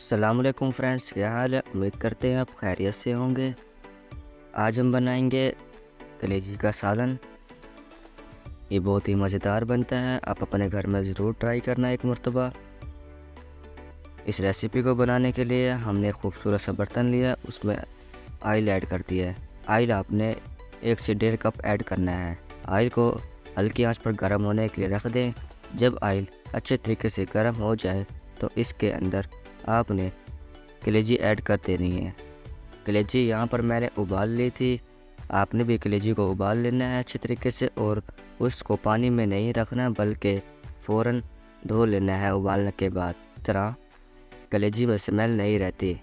अस्सलामुअलैकुम फ्रेंड्स, क्या हाल है। उम्मीद करते हैं आप खैरियत से होंगे। आज हम बनाएंगे कलेजी का सालन। ये बहुत ही मज़ेदार बनता है, आप अपने घर में ज़रूर ट्राई करना एक मरतबा। इस रेसिपी को बनाने के लिए हमने एक खूबसूरत सा बर्तन लिया, उसमें ऑयल ऐड कर दिया है। ऑयल आपने 1 से 1.5 कप ऐड करना है। ऑयल को हल्की आंच पर गर्म होने के लिए रख दें। जब ऑयल अच्छे तरीके से गर्म हो जाए तो इसके अंदर आपने कलेजी ऐड कर देनी है। कलेजी यहाँ पर मैंने उबाल ली थी, आपने भी कलेजी को उबाल लेना है अच्छे तरीके से, और उसको पानी में नहीं रखना बल्कि फ़ौरन धो लेना है उबालने के बाद। इस तरह कलेजी में स्मेल नहीं रहती।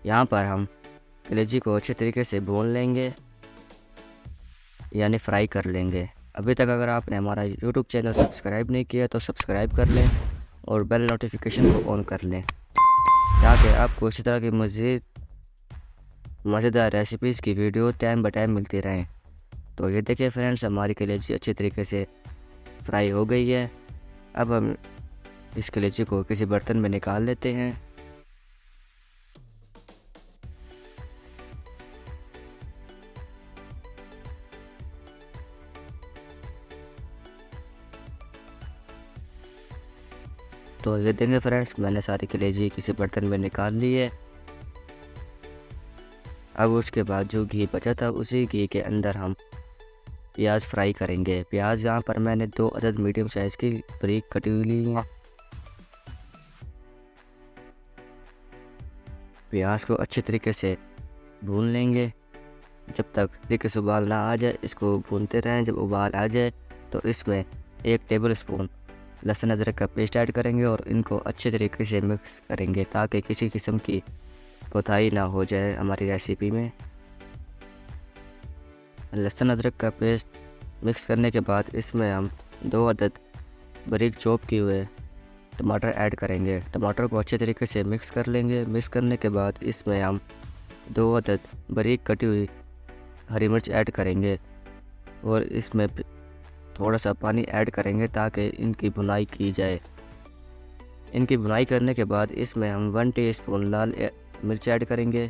यहाँ पर हम कलेजी को अच्छे तरीके से भून लेंगे, यानी फ्राई कर लेंगे। अभी तक अगर आपने हमारा यूट्यूब चैनल सब्सक्राइब नहीं किया तो सब्सक्राइब कर लें और बेल नोटिफिकेशन को ऑन कर लें, ताकि आपको इसी तरह की मज़ीद मज़ेदार रेसिपीज़ की वीडियो टाइम बाय टाइम मिलती रहें। तो ये देखिए फ्रेंड्स, हमारी कलेजी अच्छी तरीके से फ्राई हो गई है। अब हम इस कलेजी को किसी बर्तन में निकाल लेते हैं। तो ये देखेंगे फ्रेंड्स, मैंने सारी कलेजी किसी बर्तन में निकाल ली है। अब उसके बाद जो घी बचा था उसी घी के अंदर हम प्याज फ्राई करेंगे। प्याज यहाँ पर मैंने 2 अदद मीडियम साइज़ की बारीक कटी हुई ली है। प्याज को अच्छे तरीके से भून लेंगे जब तक तरीके से उबाल ना आ जाए। इसको भूनते रहें। जब उबाल आ जाए तो इसमें 1 टेबल स्पून लहसुन अदरक का पेस्ट ऐड करेंगे और इनको अच्छे तरीके से मिक्स करेंगे ताकि किसी किस्म की कोताही ना हो जाए हमारी रेसिपी में। लहसुन अदरक का पेस्ट मिक्स करने के बाद इसमें हम 2 अदद बारीक चॉप किए हुए टमाटर ऐड करेंगे। टमाटर को अच्छे तरीके से मिक्स कर लेंगे। मिक्स करने के बाद इसमें हम 2 अदद बारीक कटी हुई हरी मिर्च ऐड करेंगे और इसमें थोड़ा सा पानी ऐड करेंगे ताकि इनकी भुनाई की जाए। इनकी भुनाई करने के बाद इसमें हम 1 टीस्पून लाल मिर्च ऐड करेंगे,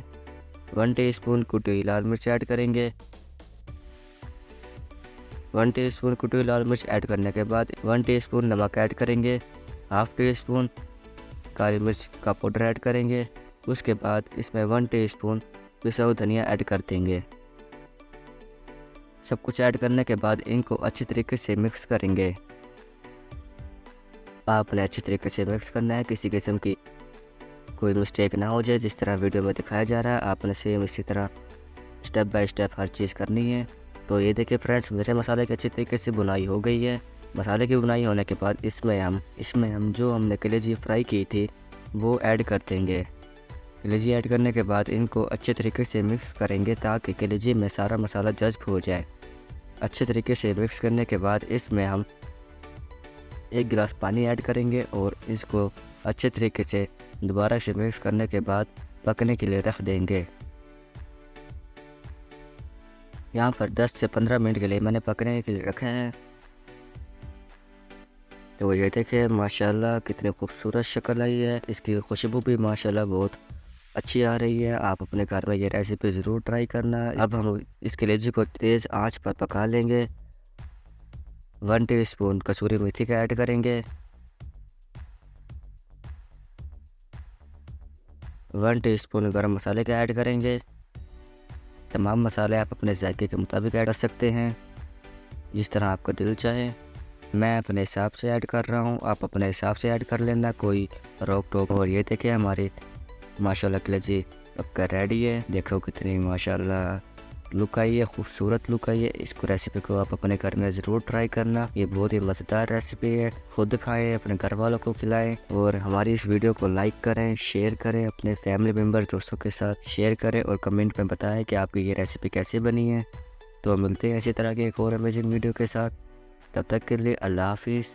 1 टीस्पून कुटी हुई लाल मिर्च ऐड करेंगे। 1 टीस्पून कुटी हुई लाल मिर्च ऐड करने के बाद 1 टीस्पून नमक ऐड करेंगे, हाफ़ टीस्पून काली मिर्च का पाउडर ऐड करेंगे। उसके बाद इसमें 1 टीस्पून पिसा हुआ धनिया ऐड कर देंगे। सब कुछ ऐड करने के बाद इनको अच्छी तरीके से मिक्स करेंगे। आपने अच्छी तरीके से मिक्स करना है, किसी किस्म की कोई मिस्टेक ना हो जाए। जिस तरह वीडियो में दिखाया जा रहा है आपने सेम इसी तरह स्टेप बाय स्टेप हर चीज़ करनी है। तो ये देखिए फ्रेंड्स, मेरे मसाले की अच्छी तरीके से बुनाई हो गई है। मसाले की बुनाई होने के बाद इसमें हम जो हमने कलेजी फ्राई की थी वो ऐड कर देंगे। कलेजी ऐड करने के बाद इनको अच्छे तरीके से मिक्स करेंगे ताकि कलेजी में सारा मसाला जज़्ब हो जाए। अच्छे तरीके से मिक्स करने के बाद इसमें हम 1 गिलास पानी ऐड करेंगे और इसको अच्छे तरीके से दोबारा से मिक्स करने के बाद पकने के लिए रख देंगे। यहाँ पर 10 से 15 मिनट के लिए मैंने पकने के लिए रखा है। तो ये देखिए माशाल्लाह कितनी खूबसूरत शक्ल आई है। इसकी खुशबू भी माशाल्लाह बहुत अच्छी आ रही है। आप अपने घर में ये रेसिपी ज़रूर ट्राई करना। अब हम इस कलेजी को तेज़ आंच पर पका लेंगे। 1 टीस्पून कसूरी मेथी का ऐड करेंगे, 1 टीस्पून गरम मसाले का ऐड करेंगे। तमाम मसाले आप अपने जायके के मुताबिक ऐड कर सकते हैं, जिस तरह आपका दिल चाहे। मैं अपने हिसाब से ऐड कर रहा हूँ, आप अपने हिसाब से ऐड कर लेना, कोई रोक टोक। और ये देखिए हमारी माशाल्लाह कलेजी पक्का रेडी है। देखो कितनी माशाल्लाह लुक आई है, खूबसूरत लुक आई है। इसको रेसिपी को आप अपने घर में ज़रूर ट्राई करना। ये बहुत ही मज़ेदार रेसिपी है। खुद खाएं, अपने घर वालों को खिलाएं और हमारी इस वीडियो को लाइक करें, शेयर करें, अपने फैमिली मेम्बर दोस्तों के साथ शेयर करें और कमेंट में बताएं कि आपकी ये रेसिपी कैसे बनी है। तो मिलते हैं इसी तरह के एक और अमेजिंग वीडियो के साथ। तब तक के लिए अल्लाह हाफिज़।